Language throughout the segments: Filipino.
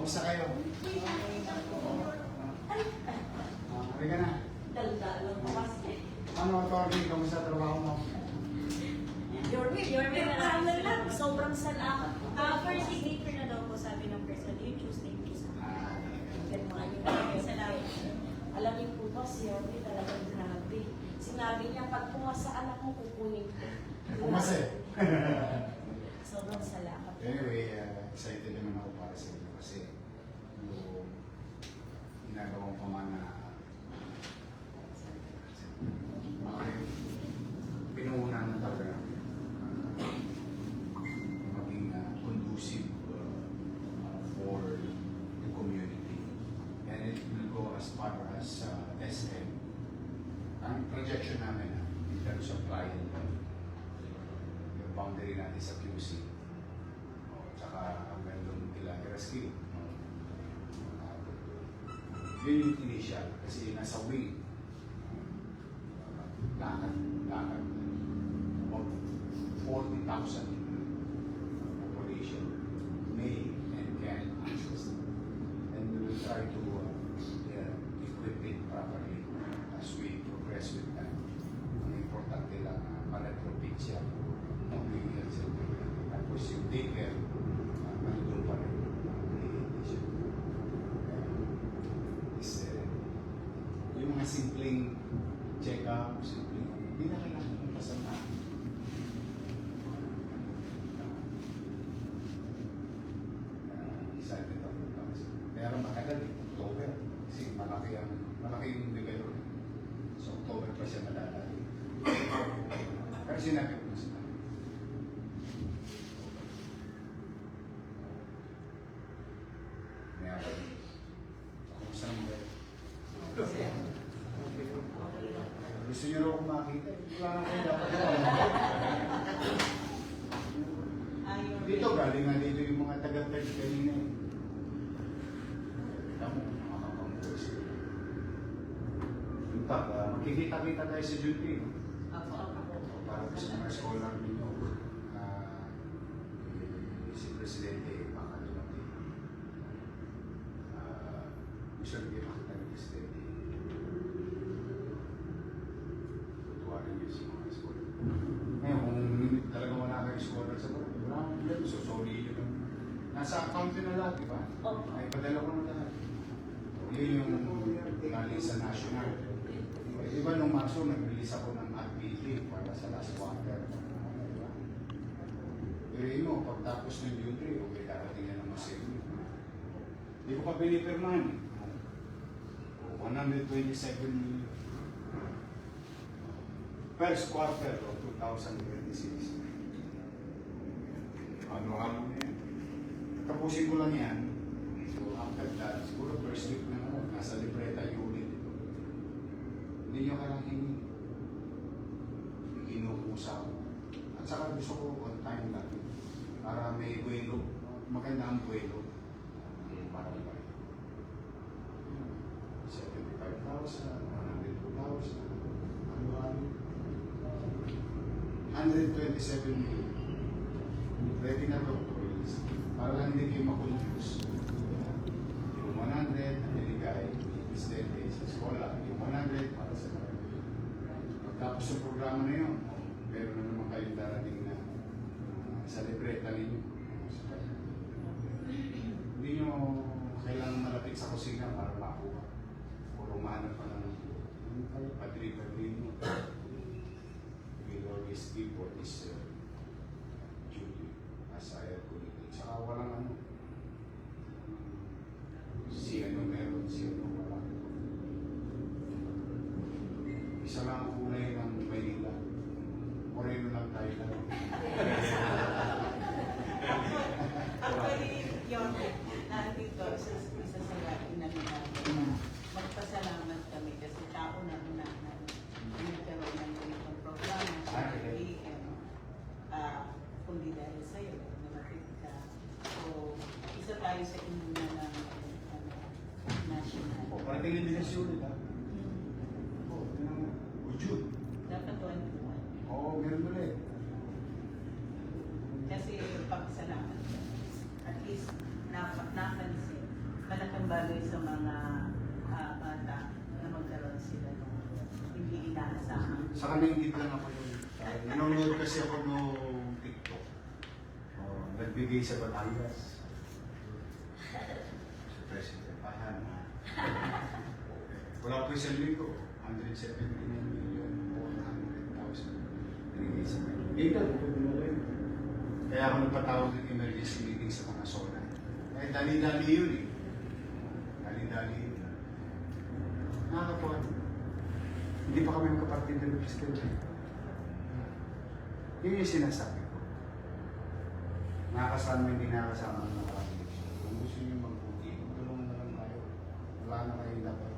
Kamusta kayo? Hari ka na. Daldalong mo kasi. Ano, attorney? Kamusta trabaho mo? Your lang, sobrang salamat po. First signature na daw po sabi ng person, yung Tuesday po sa Salamat. Alam niyo po ba, si Yorme talagang grabe. Sinabi niya, pag pumasa anak mo, kukunin ko. Pumasa. Sobrang salamat. Anyway, excited naman ako para sa inyo kasi yung ginagawang pamana pinuuna na talaga maging conducive for the community. And it will go as far as SM. Ang projection namin in terms of client, yung boundary natin sa QC, tsaka hanggang doon nila i-rescue. Yun yung initial kasi nasa wing. Lakad. About 40,000 population may and can access. And we will try to equip it properly as we progress with that. Ang importante lang, ma-retrofit siya for mobility center. Tapos yung daycare, nandun pa rin. Yung mga simpleng check-up, simpleng, hindi na kailangan ng pasama. Excited ako. Pero matagal eh, October. Kasi malaki yung bigay ron. So October pa siya madadali. Pero sinabi ko na sila. May ako. Kumusta naman kayo? Gusto nyo rin ako makita? Wala na kayo dapat dito, galing nga dito yung mga taga-third kanina eh. Kita mo, makakapang-voice. In fact, makikita-kita tayo sa June 3. Para sa mga scholar ninyo, si Presidente baka dumating. Gusto rin makita ni Presidente. Tutuwarin niyo si mga scholar. Ngayon, kung talaga wala kayo scholar sa mga, so sorry yun. Nasa account na lahat, di ba? Ay, padala ko na lahat. Yun yung galing sa national. Di ba nung Marso, nag-release ako ng AdBT para sa last quarter. Pero yun mo, pagtapos ng June 3, okay, darating na naman sa inyo. Hindi ko pa pinipirman. 127 million. First quarter of 2026. Ano na yan. Tapusin ko lang yan. So after that, siguro first week na ako, nasa libreta unit ito. Hindi nyo kailangan hingi. Inuusa ko. At saka gusto ko on time lang. Para may buwelo. Maganda ang buwelo. Para ba? 75,000, 102,000, ano-ano. 127 million. Ready na to to release. Para lang hindi kayo makonfuse. Yung 100 na niligay, Presidente sa eskola. Yung 100 para sa mga. Pagkapos sa programa na yun, meron na naman kayong darating na sa libreta ninyo. Hindi nyo kailangan malapit sa kusina para makuha. Puro mahanap pa ng padri-padri mo. We'll always give what is duty as I have committed. Saka walang ano. Si ano meron, si ano wala. Isa lang ang kulay ng Maynila. Moreno lang tayo lang. Actually, yun, nandito sa isa sa lahat na namin. Magpasalamat kami kasi tao na unahan. Nagkaroon ng ganitong programa sa AM. Kundi dahil sa'yo, namatid ka. So, isa tayo sa inuna ng national. Parating yung binasyon nila. Ujud. Dapat 21. Oo, meron ulit. Kasi pagsalamat ka. At least napansin. malaking bagay sa mga bata na magkaroon sila ng hindi inaasahan. Sa kaningit lang ako yun. Nanonood kasi ako nung TikTok. Nagbigay sa Batangas. Si President Pahan. Wala ko isang linggo. 179,400,000. Nabigay sa kanya. Dito, kaya ako nagpatawag ng emergency meeting sa mga zona. Eh, dali-dali yun eh. Dali-dali yun. Nakakapuan. Hindi pa kami magkapartid ng Christian. Yun yung sinasabi ko. Nakakasama, hindi nakakasama ng mga kapatid. Kung gusto nyo magputi, tulungan na lang tayo. Wala na kayo dapat.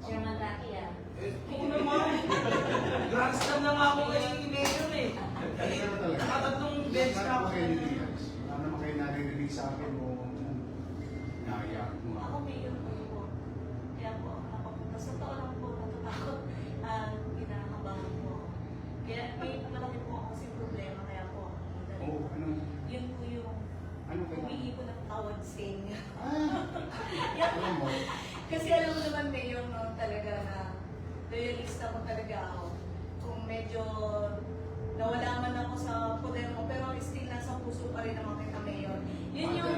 Chairman Rocky ah. Oo naman. Grandstand na nga ako kay Mayor eh. Nakatatlong bench na ako. Wala naman kayo naririnig sa akin o naiyak mo. Ako mayor po. Kaya po, napapunta sa tao lang po, natatakot. Kinakabahan po. Kaya may malaki po ako kasi problema. Kaya po, Oo, ano? yun po yung Ano kaya? humingi po ng tawad sa inyo. Alam mo, Kasi alam mo naman, Mayor, no, talaga na loyalista mo talaga ako. Kung medyo nawala man ako sa poder mo, pero still nasa puso pa rin naman kita, Mayor. Yun yung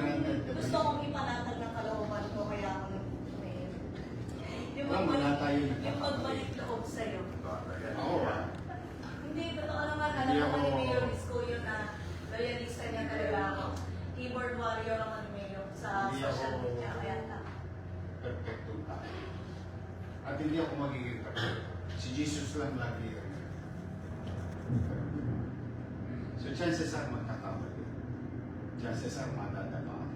gusto kong ipanatag ng kalooban ko, kaya ako nag-Mayor. Yung Alam mo, lahat tayo yung magbalik loob sa'yo. ako Hindi, totoo naman. Alam Hindi naman ni ako- Mayor Isko yun na loyalista niya talaga ako. Keyboard warrior ako ni Mayor sa Hindi social ako- media. Kaya na. perfectong tao. At hindi ako magiging perfect. Si Jesus lang lagi yun. So chances are magkakamali. Chances are madadama.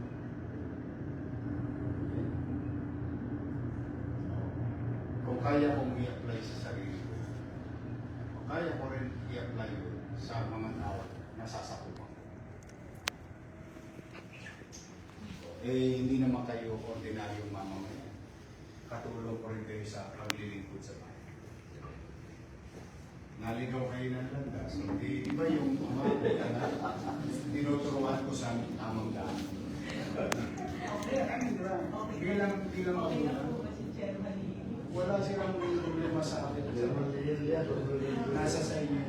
Kung kaya kong i-apply sa sarili ko, kung kaya ko rin i-apply yun sa mga tao na sasakupan. Eh, hindi naman kayo ordinaryong mamamayan. Katulong ko rin kayo sa paglilingkod sa bahay. Naligaw kayo ng landas, hindi ba yung tinuturuan ko sa tamang daan? Bilang ako, wala silang problema sa akin. Nasa sa inyo.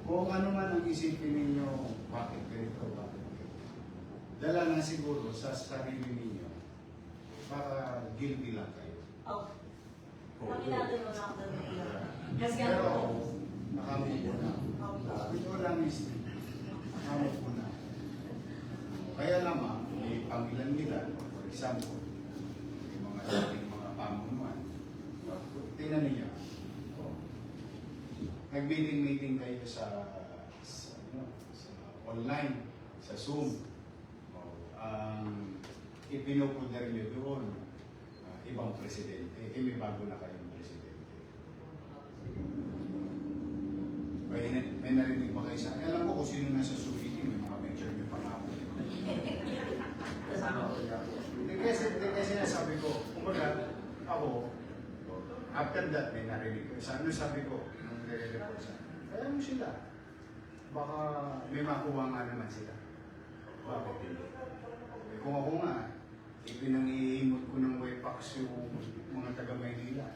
Kung ano man ang isipin ninyo, bakit ganito ba? Dala na siguro sa sarili ninyo, baka guilty lang kayo. Oh. Paminado mo na ako doon, Mayor. Kasi Pero, ano, nakamove ko na. Ito lang is, nakamove ko na. Kaya naman, may pangilan-ilan, for example, yung mga dating mga pamunuan, tingnan niyo, nag-meeting kayo sa online, sa Zoom. Ang ipinupundar niyo doon, ibang presidente, may bago na kayong presidente. May narinig ba kayo sa akin? Alam ko kung sino nasa Zoom meeting, may mga picture niyo pa nga ako. Kasi nasabi ko, kumbaga, ako, after that, may narinig ko. Ano sabi ko, nung nire-report sa akin, kaya mo sila. Baka may makuha nga naman sila. Bakit hindi? Kung ako nga, ipinangihimot ko ng WebPax yung mga taga-Maynila.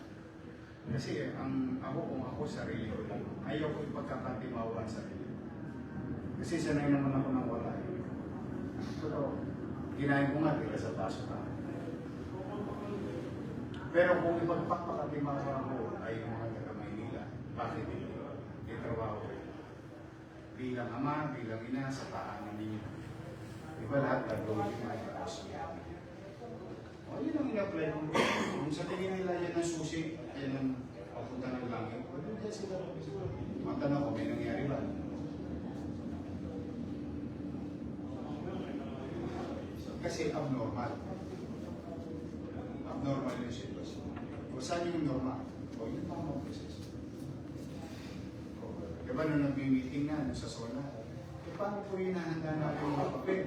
Kasi kung ako sarili ko lang, ayaw ko ipagkakatimawa ang sarili ko. Kasi sanay naman ako ng wala. Pero, ginahin ko nga, tila sa paso ka. Pero kung ipagpakatimawa ko ay yung mga taga-Maynila, bakit hindi? Itrabaho ko. Bilang ama, bilang ina, sa paanan ninyo. Iba lahat gagawin yung mga kapos niya. O, yun ang in-apply ko. Kung sa tingin nila yan ang susi, yan ang papunta ng langit, wala dyan sila. Matanong ko, may nangyari ba? Kasi abnormal. Abnormal yung sitwasyon. Kung saan yung normal? O, yun pa ang proseso. Diba nung nag-meeting na sa zona, paano po hinahanda natin yung mga papel?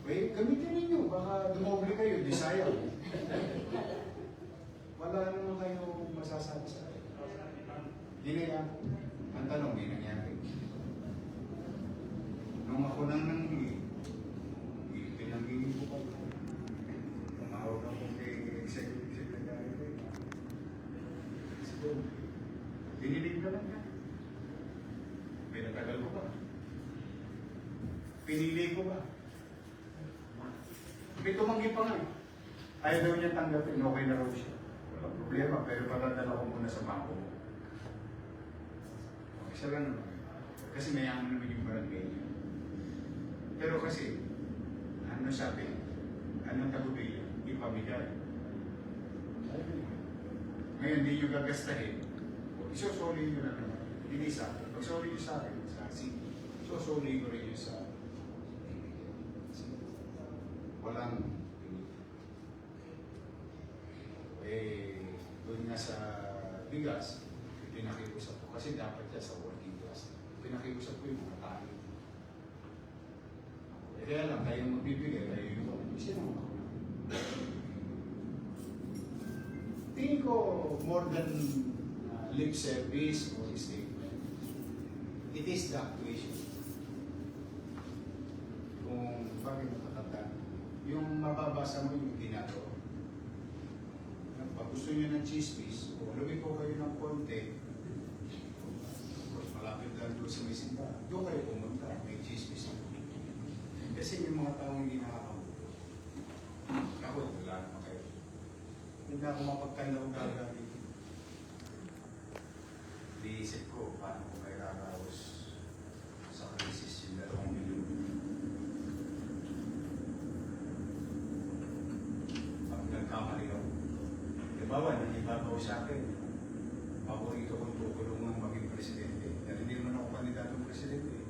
Wait, gamitin ninyo. Baka dumoble kayo, disayang. Wala naman kayo masasabi sa akin. Ginaya ko. Ang tanong, may nangyari. Nung ako nang nangyari, pinanggigil ko kayo. Pinili ko ba? May tumanggi pa nga eh. Ayaw daw niya tanggapin, okay na raw siya. Walang problema, pero patadala ko muna sa bangko mo. Okay, siya lang naman. Kasi may ang naman yung barangay niya. Pero kasi, ano sabi, anong tagubilin? Ipamigay. Ngayon, hindi nyo gagastahin. Isusuli nyo na naman. Hindi sa akin. Pag-sorry nyo sa akin, sa akin. Isusuli ko rin nyo sa walang doon nga sa bigas, pinakiusap ko. Kasi dapat yan sa working class. Pinakiusap ko yung mga tayo. Kaya lang, kayo magbibigay, kayo yung sino mo? Tingin ko more than lip service or statement. It is the actuation. Kung bakit matatanda, yung mababasa mo yung ginagawa. Pag gusto nyo ng chismis, o lumiko kayo ng konti, malapit lang doon sa may simbahan, doon kayo pumunta, may chismis. Kasi yung mga taong hindi nakakabuto. Ako, wala naman kayo. Hindi ako mapagkalaw gagawin. Iisip ko, paano ko may raraos sa krisis yung 2 milyon. Pag nagkamali ako, dibawa, nangibabaw sa akin. Paborito kong tutulungan maging presidente. Dahil hindi naman ako kandidatong presidente.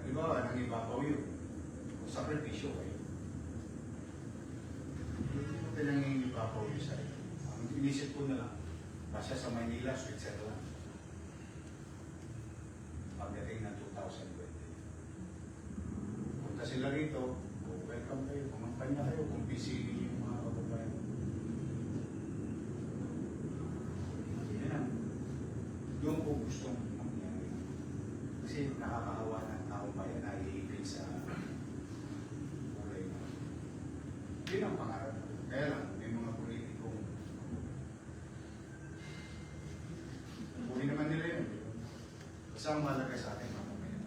Dibawa, nangibabaw yun. Sakripisyo kayo. Hindi ko kailangan nangibabaw yun sa akin. Ang inisip ko na lang, basta sa Manila, Switzerland lang. Pagdating ng 2020. Punta sila rito, welcome kayo, kumampanya kayo, kung busy yung mga kababayan. Yan lang. Doon ko gustong mangyari. Kasi nakakahawa ng taong bayan na iipin sa kulay na. Yun ang pangarap. Kaya lang, may mga politikong huli naman nila yun. Basta ang mahalaga sa atin, mga pamayan.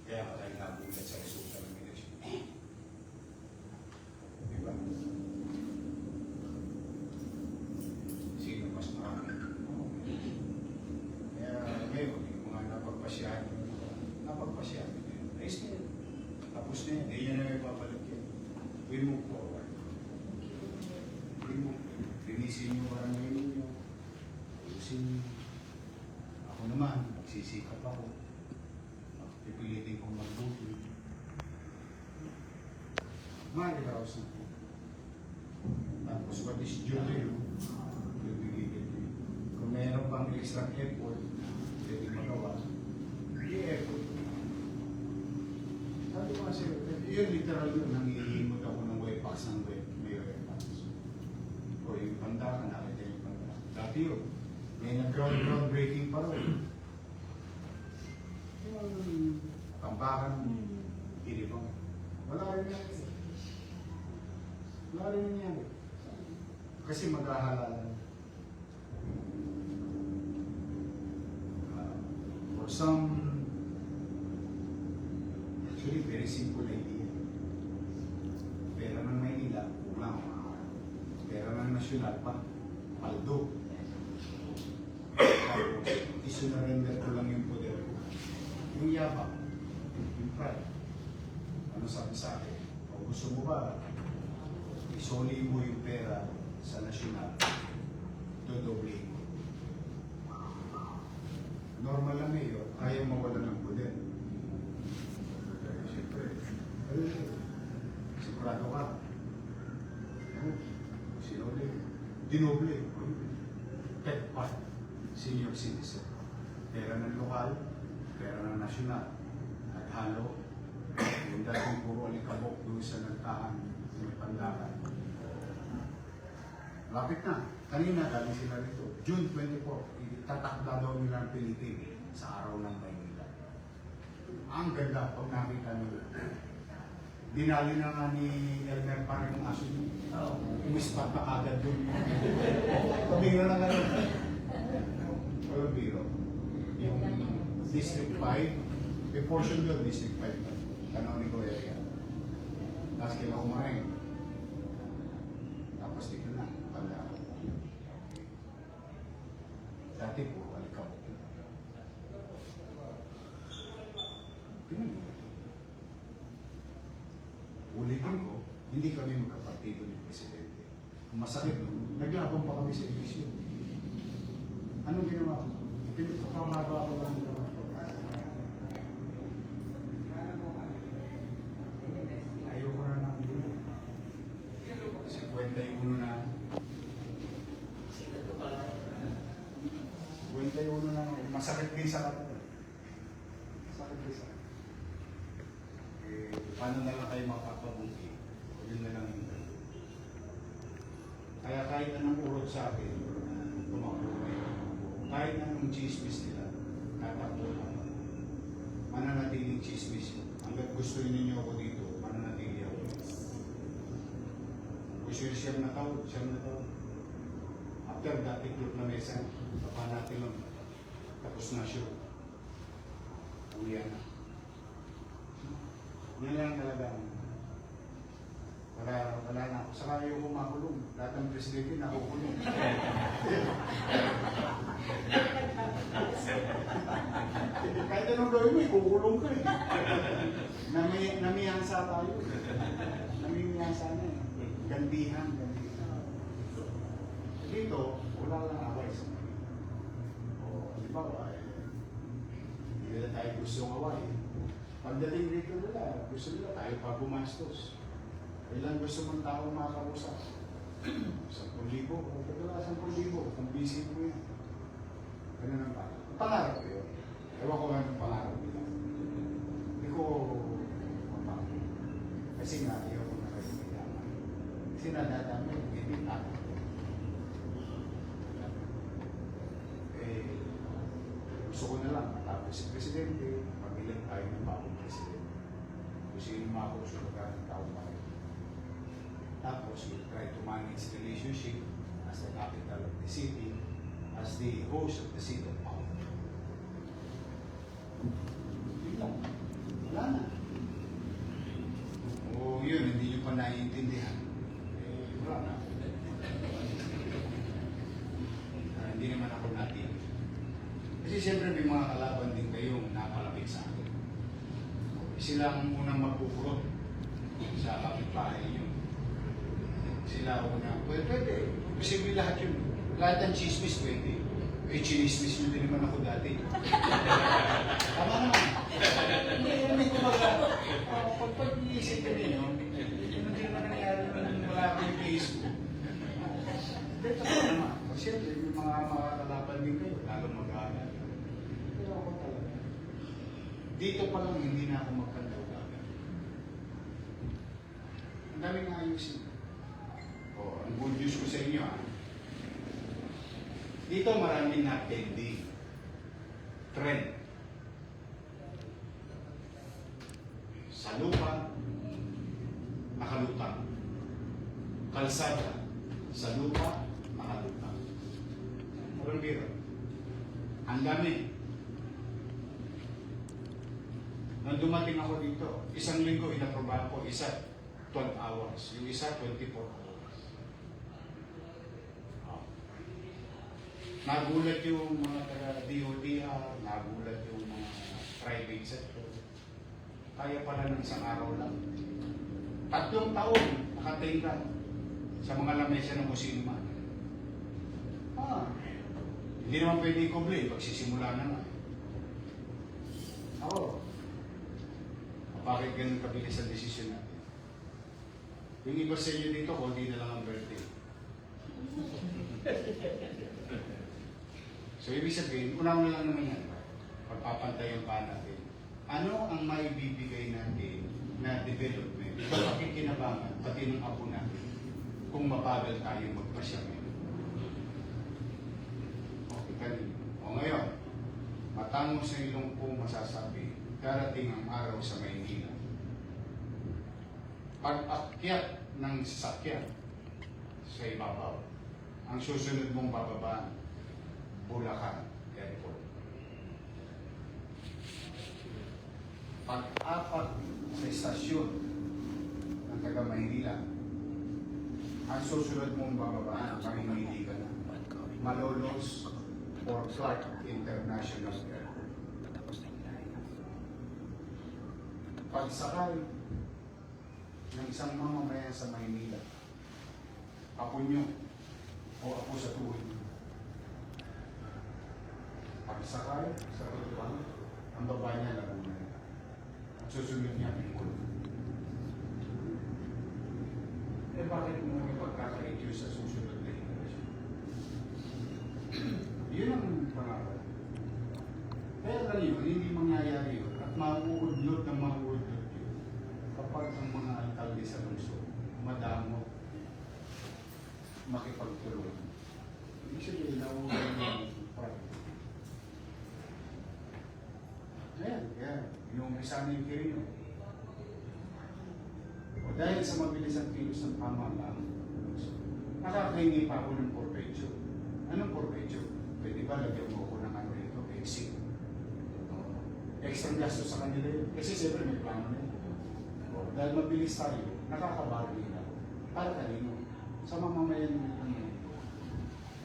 Kaya ka tayo nabulat sa resulta ng election. Diba? Sino mas marami? Kaya ngayon, yung mga napagpasyahan yun. Ayos na yun. Tapos na yun. Hindi nyo na may babalik yun. We move forward. We move. Linisin nyo parang ngayon nyo. Ayusin nyo. Ako naman, magsisikap ako. Pipilitin kong magbuti. Mahiraos na po. Tapos what is due to you, bibigyan nyo. Kung mayroon pang extra effort, pwede magawa. I-effort ko. Sabi ko kasi, yun literal yun, nangihingot ako ng webpacks ng may webpacks. O yung pandakan, nakita yung pandakan. Dati yun. May nag-groundbreaking pa rin. Yung tampakan, ilibang. Wala rin nangyari. Wala rin nangyari. Kasi maghahalala. For some, actually very simple idea. Pera ng Maynila, kulang. Pera ng nasyonal pa, paldo. Isunarender ko lang yung poder ko. Yung yabang, yung pride. Ano sabi sa akin? O gusto mo ba, isoli mo yung pera sa nasyonal, dodoble mo. Normal lang ngayon, ayaw mawala ng poder. Siyempre, sigurado ka. Sinoli, dinoble. Pet part. Senior citizen. Pera ng lokal, pera ng nasyonal. Naghalo. Yung dating puro alikabok doon sa nagtahan may pandakan. Lapit na. Kanina galing sila rito. June 24, tatakda daw nila ang Pilipinas sa araw ng Maynila. Ang ganda pag nakita nila. Dinali na nga ni Elmer parang yung aso niya. Umispat na agad doon. Pabira na nga. Walang biro. Yung District 5, May portion doon, District 5 na. Canonico area. Tapos kailan kumain. Tapos dito na, banda. Dati po, alikabok. Ulitin ko, hindi kami magkapartido ni Presidente. Ang masakit, naglabang pa kami sa episyon. Anong ginawa ko? Pinagpakamaba ko lang ito. Ayoko na lang dito. 51 na. 51 na. Masakit din sa katawan. Masakit din sa katawan. Eh, paano na lang kayo makapabuti? Yun na lang yung gano'n. Kaya kahit anong urot sa akin, tumakbo kayo. Kahit anong chismis nila, tatakbo lang. Mananatiling chismis. Hanggat gusto ninyo ako dito, mananatili ako. Gusto nyo siyang nataw, siyang nataw. After that, iklop na mesa, tapa natin lang. Tapos na siya. Uwi na. Yan lang talaga. Wala na ako. Saka yung kumakulong. Lahat ng presidente nakukulong. Kahit anong gawin mo, kukulong ka eh. Namiyasa tayo. Namiyasa na eh. Gandihan. Dito, wala lang away sa mga. O, di ba, hindi na tayo gusto ng away. Pagdating dito nila, gusto nila tayo pa gumastos. Ilan gusto mong tao makakausap? 10,000. O pagkala 10,000, kung busy mo yan. Ganun ang pangarap. Pangarap ko yun. Ewan ko nga ng pangarap nila. Hindi ko mapapagod. Kasi nga, ayaw ko na kayo mayaman. Kasi nadadami, hindi ako. Gusto ko na lang matapos si Presidente, pag-ilan tayo ng bagong Presidente. Kung sino makakusulogan ng taong bayan. Tapos, we'll try to manage the relationship as the capital of the city, as the host of the seat of power. Yun lang. Wala na. O yun, hindi nyo pa naiintindihan. Wala na. Hindi naman ako natin. Kasi siyempre may mga kalaban din kayong napalapit sa akin. Sila ang unang magpupurot sa kapitbahay nyo. Sila una, pwede. Posible lahat yun. Lahat ng chismis pwede. Eh, chinismis nyo din naman ako dati. Tama naman. Hindi kumaga. Pag-iisip ka ninyo, yun din naman nangyari nung wala ko yung Facebook. Dito ko naman. Siyempre, yung mga kalaban din kayo, lalong mag-aaral. Pero ako talaga. Dito pa lang, hindi na ako magkandaw-gagal. Ang daming ayusin. O, ang good news ko sa inyo, dito maraming na-attendee. Trend. Sa lupa, nakalutang. Kalsada, sa lupa, nakalutang. Walang biro. Ang dami. Nung dumating ako dito, isang linggo inaprobahan ko, isa 12 hours. Yung isa 24 hours. Nagulat yung mga taga-DODR, nagulat yung mga private sector. Kaya pala ng isang araw lang. 3 taon nakatingkat sa mga lamesa ng kusina. Hindi naman pwede i-complain pagsisimula naman. Ako, bakit ganun kabilis ang desisyon natin? Yung iba sa inyo dito, kundi na lang ang birthday. So, ibig sabihin, una-una lang naman yan. Pagpapantayan pa natin. Ano ang maibibigay natin na development, pakikinabangan, pati ng apo natin, kung mabagal tayo magpasyamin? Okay, kanina. O ngayon, matangos sa ilong kong masasabi, darating ang araw sa Maynila. Pag-akyat ng sasakyan sa ibabaw, ang susunod mong bababaan, Bulacan Airport. Pag-apat sa estasyon ng taga Maynila, ang susunod mong bababaan, mamimili ka na. Malolos or Clark International Airport. Pagsakay ng isang mamamayan sa Maynila, apo nyo o apo sa tuhod nyo. Pagsakay sa Tutuan, ang baba niya Laguna. At susunod niya Bicol. Eh bakit mo ipagkakaityo sa susunod na henerasyon? Yun ang pangarap. Kaya lang yun, hindi mangyayari yun. At mauudlot ng mauudlot yun. Kapag ang mga alkalde sa lungsod, madamo, makipagtulong. Ibig sabihin, nauudlot ng pride. Kaya, inuumpisa na yung Quirino. O dahil sa mabilis ang kilos ng pamahalaan, nakakahingi pa ako ng porpecho. Anong porpecho? Pwede ba lagyan mo ako ng ano rito? Exit. Extra gastos sa kanila yun. Kasi siyempre may plano na yun. O, dahil mabilis tayo, nakakabari nila. Para kanino? Sa mamamayan nila.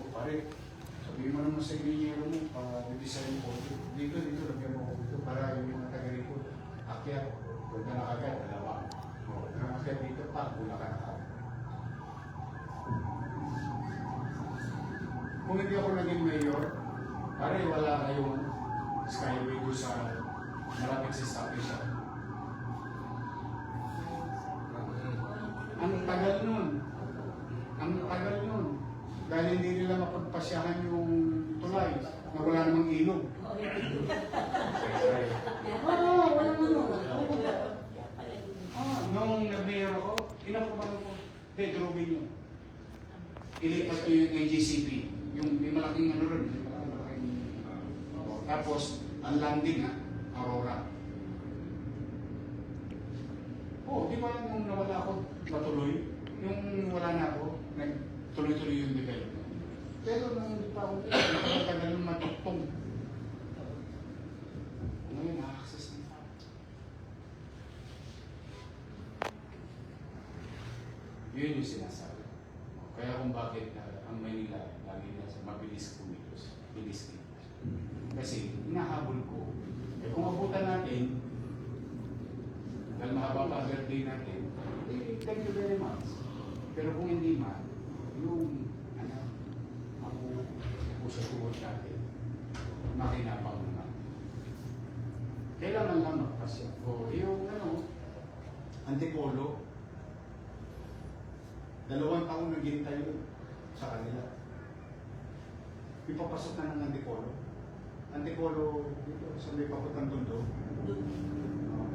O pare, sabihin mo naman sa inyo mo, pa-design ko. Dito, lagyan mo ako dito para yung mga taga-report. Akyat, huwag na nakagad, dalawa. O, nakakyat dito, wala ka na. Kung hindi ako naging mayor, pare wala kayong skyway doon sa malapit sa station. Ang tagal nun. Ang tagal nun. Dahil hindi nila mapagpasyahan yung tulay na wala namang ilog. Wala naman. Nung nag-mayor ako, inapaban ko, drawing nyo. Ilipat ko yung NGCP. Yung may malaking ano rin. Tapos, ang landing ha, Aurora. Oh, di ba nung nawala ako, matuloy? Yung wala na ako, nagtuloy-tuloy yung development. Pero nung hindi pa ako, nakatagal ng matuktong. Ngayon, na-access na. Yun yung sinasabi. Kaya kung bakit ang Manila lagi na sa mabilis kumilos, bilis kilos. Kasi hinahabol ko. Eh kung abutan natin, dahil mahaba pa birthday natin, eh, thank you very much. Pero kung hindi man, yung ako sa tuhod natin, makinapang naman. Kailangan lang magpasya. O yung Antipolo, 2 taon naghintay yun sa kanila. Ipapasok na ng Antipolo. Antipolo, dito, sa may paputang tundo.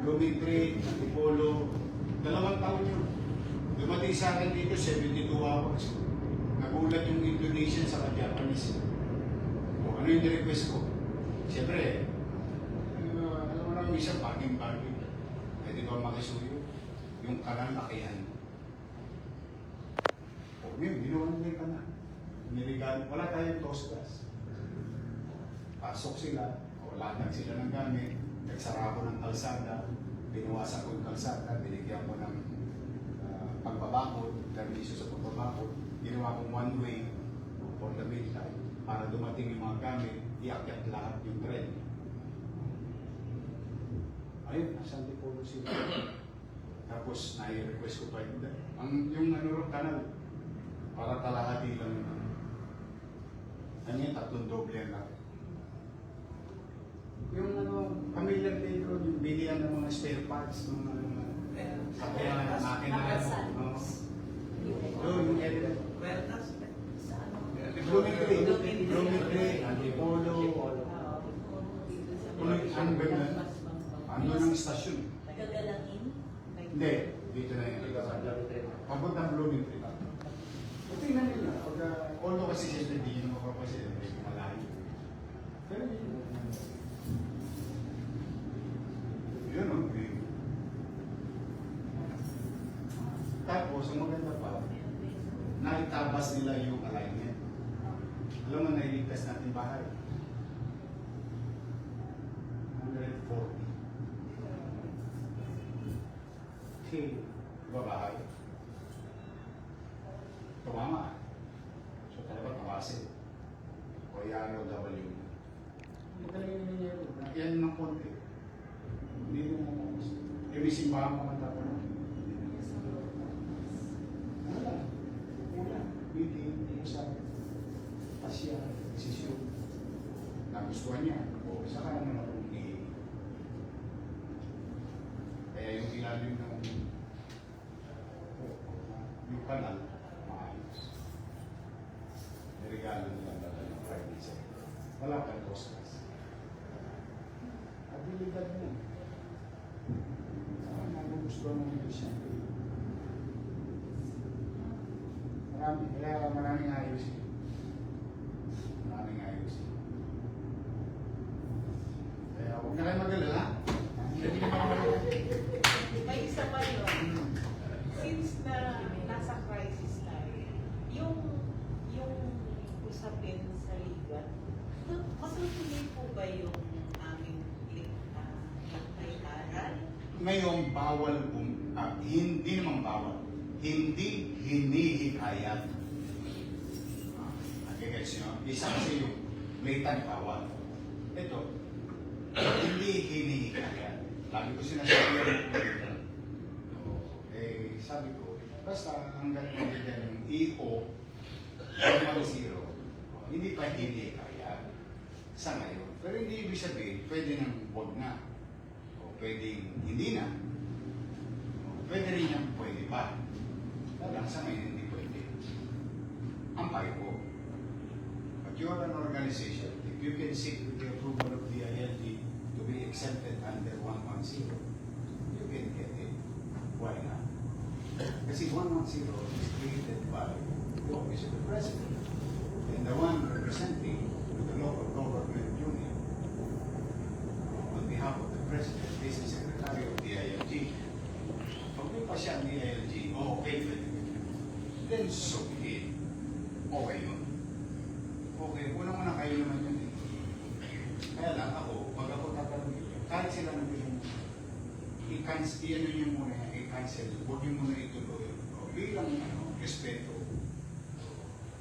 Blooming Tree, Antipolo, 2 taon yun. Dumating sa akin dito, 72 hours. Nagulat yung Indonesian sa Japanese. O, ano yung request ko? Siyempre, alam mo na yung isang parking. Pwede ba makisuyo? Yung kanal lakihan. O, yun, ginawa nila ka na. Niligan, wala tayong tostas. Pasok sila, o latag sila ng gamit, nagsara ko ng kalsada, binuwasan ko yung kalsada, binigyan ko ng pagbabakod, permiso sa pagbabakod, ginawa kong one way for the meantime para dumating yung mga gamit, iakyat lahat yung tren. Ayun, nasa Antipolo sila. Tapos, nai-request ko pa yun. Yung kanal, para kalahati lang yun. Ano yun, 3 doble lang. Yung familiar dito, yung bilihan ng mga spare parts, ng mga kakayanan ng akin na doon, yung area. Blooming Tree, Antipolo, ang ganda. Ano ng istasyon? Gagalangin? Hindi, dito na yun. Papunta ang Blooming Tree. Tingnan nyo na, although kasi siyempre di nyo makapasin, medyo malayo. Pero yun o, tapos, ang maganda pa, naitabas nila yung alignment. Alam mo, nailigtas natin bahay. 140. Kasi, babahay. Tumama. So talaga tawasin. O ROW. Magaling naman niya yun. Yan ng konti. Hindi mo mamas. Eh, may simbahan ka man tapos. Wala. Wala. Meeting, usap. Pasya, desisyon. Nagustuhan niya. O, saka naman akong kaya yung ilalim ng yung kanal, maayos. Niregalo nila dala ng Friday sa wala pang costas. Abilidad mo. Saka nagugustuhan mo nito siya. Maraming ayos. Maraming ayos. Kaya huwag na kayo mag-alala. May isa pa yun. Since na nasa crisis tayo, yung usapin sa liga, matutuloy po ba yung aming aral? Ngayon, bawal hindi naman bawal. Hindi hinihikayat. Gets nyo? Isa kasi yung blatant bawal. Ito, hindi hinihikayat. Lagi ko sinasabi yung sabi ko, basta hanggang magiging yung EO 110, hindi pa hinihikayat sa ngayon. Pero hindi ibig sabihin, pwede nang huwag na. O pwede hindi na. O, pwede rin yung pwede pa. Talagang sa ngayon hindi pwede. Ang payo ko. But you are an organization. If you can seek the approval of the ILD to be exempted under 110, you can get it. Why not? Kasi 110 is created by the office of the president. And the one representing the local government union on behalf of the president is the secretary of the ILG. Pag may pa siya ang ILG, okay, pwede. Then so be it. Okay yun. Okay, unang-una kayo naman yun eh. Kaya lang ako, pag ako tatanungin, kahit sila nang i-cancel, i-ano nyo muna, i-cancel, huwag nyo muna ituloy. O, bilang respeto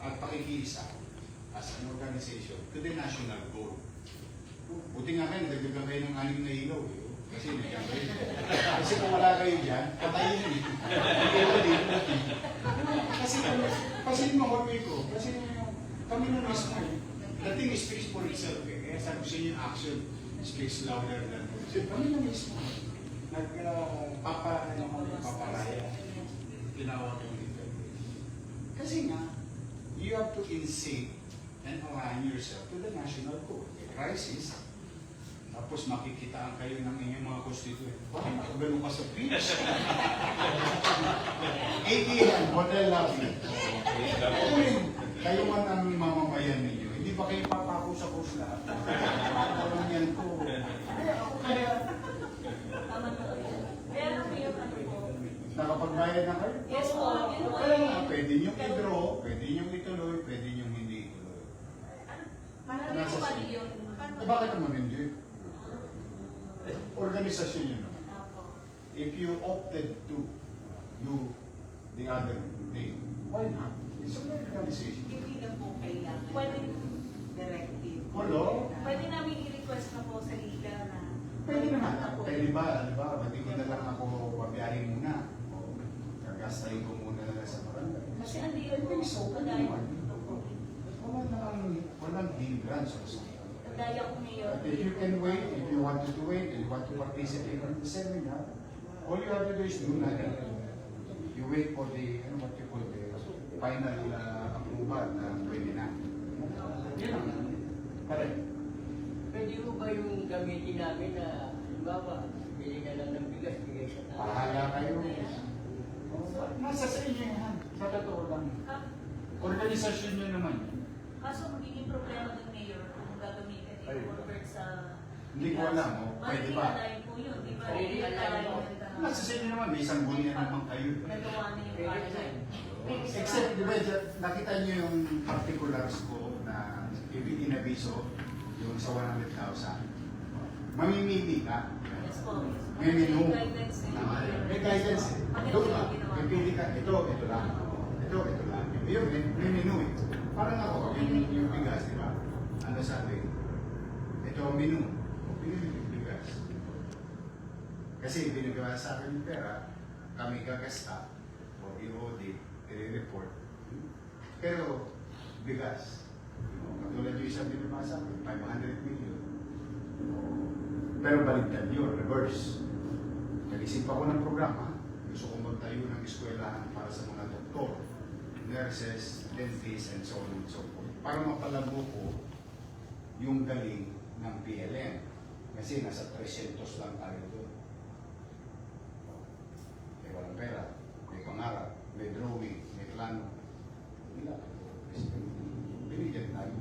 at pakikiisa as an organization to the national goal. Buti nga kayo, nagdagan kayo ng 6 na ilaw eh. Kasi nagdagan kayo. Kasi kung wala kayo dyan, patayin yun eh. Kasi mahulwi ko. Kasi kami na mismo eh. The thing speaks for itself eh. Kaya sabi ko sa inyo, action speaks louder than words. Kami na mismo. Nagpapalaya. Tinawag ko nito. Kasi nga, you have to insist and align yourself to the national code. Crisis. Tapos makikitaan kayo ng inyong mga constituent. Bakit nakagano ka sa beach? ATM, hotel lobby. Kayo man ang mamamayan ninyo. Hindi ba kayo papako sa coast lahat? Parang yan ko. Kaya Tama na kayo. Kaya lang po yung ano po. nakapagbayad na kayo? Yes po. Yun po Kaya yung- nga, pwede nyo i-draw, pwede nyo ituloy, pwede nyo hindi ituloy. Marami po pa rin yun. Eh, bakit naman hindi? Organisasyon nyo naman. Opo. If you opted to do the other thing, why not? It's an organization. Hindi na po kailangan Pwede- ng directive. Hello? Pwede namin i-request na po sa liga na Pwede naman. Pwede ba? Ba't ko na lang ako pabiyahin muna? O gagastahin ko muna na lang sa barangay. Kasi ang deal po, Pwede so, pwede kadaya naman. Walang hindrance o something. kadaya ko ngayon. But if you can wait, if you wanted to wait, and you want to participate in the seminar, all you have to do is do nothing. You wait for the, what you call the final approval na pwede na. Yun lang. Correct. Pwede mo ba yung gamitin namin na, halimbawa, bili ka lang ng bigas, bigay sa tao? Bahala kayo. Nasa sa inyo yan. Sa totoo lang. Organisasyon nyo naman. Kaso magiging problema ng mayor kung gagamitin i-convert sa... Hindi ko alam, pwede ba? Maliligayin po yun, di ba? Sarili Maliligayin align. Nasa sa inyo naman, may isang buwan na naman kayo. Nagawa na yung Pwede parliament. Except, di ba, nakita nyo yung particulars ko na inabiso, yung sa 100,000. Mamimili ka. Yes, po. May menu. Guidelines eh. Tama yun. May guidance eh. Doon ka, pipili ka, ito lang. Ito lang. Yun, may menu eh. Parang ako, yung bigas, di ba? Ano sabi? Ito ang menu. Pili yung bigas. Kasi binagawa sa akin yung pera, kami gagasta, o i-audit, i-report. Pero, bigas. Katulad yung isang binabasa ko, 500 million. Pero baligtad yun, reverse. Nag-isip ako ng programa. Gusto ko magtayo ng eskwelahan para sa mga doktor, nurses, dentists, and so on and so forth. Para mapalabo ko yung galing ng PLN. Kasi nasa 300 lang tayo doon. May walang pera, may pangarap, may drawing, may plano. Wala. Binigyan tayo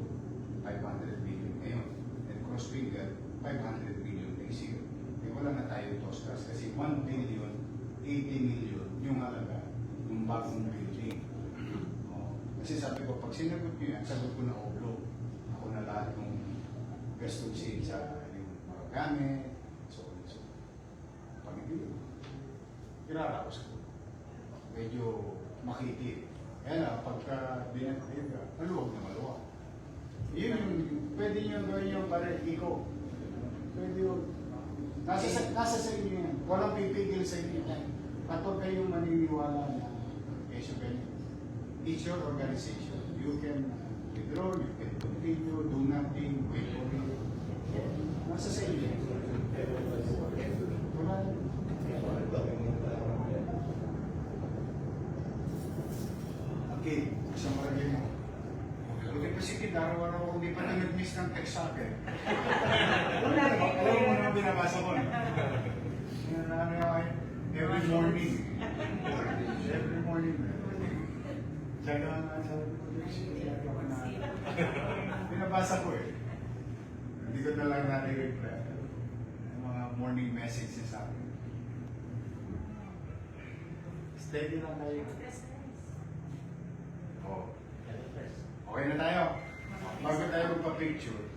500 million ngayon. And cross finger, 500 million next year. Eh wala na tayo tostas kasi 1 billion, 80 million yung halaga ng bagong building. Oh. Kasi sabi ko, pag sinagot nyo yan, sagot ko na oblo. Ako na lahat ng gastusin sa yung mga gamit, so on and so on. Pag hindi, kiraraos ko. Medyo makitid. Kaya na, pagka binatid ka, maluwag na maluwag. Yun yung, pwede nyo gawin yung parang iko. Pwede yun. Nasa sa inyo yan. Walang pipigil sa inyo. At huwag kayong maniniwala na kesyo ganyan. It's your organization. You can withdraw, you can continue, do nothing, wait for it. Nasa sa inyo. Wala. Okay, isang maragay mo. Buti pa si Kid, araw-araw ako hindi pa nag-miss ng text sa akin. Alam mo naman binabasa ko. Every morning. Every morning. Tsaka nga sabi ko, binabasa ko eh. Hindi ko na lang nare-reply. Yung mga morning messages sa akin. Steady lang kayo. Oh. Okay na tayo. Bago tayo magpa-picture,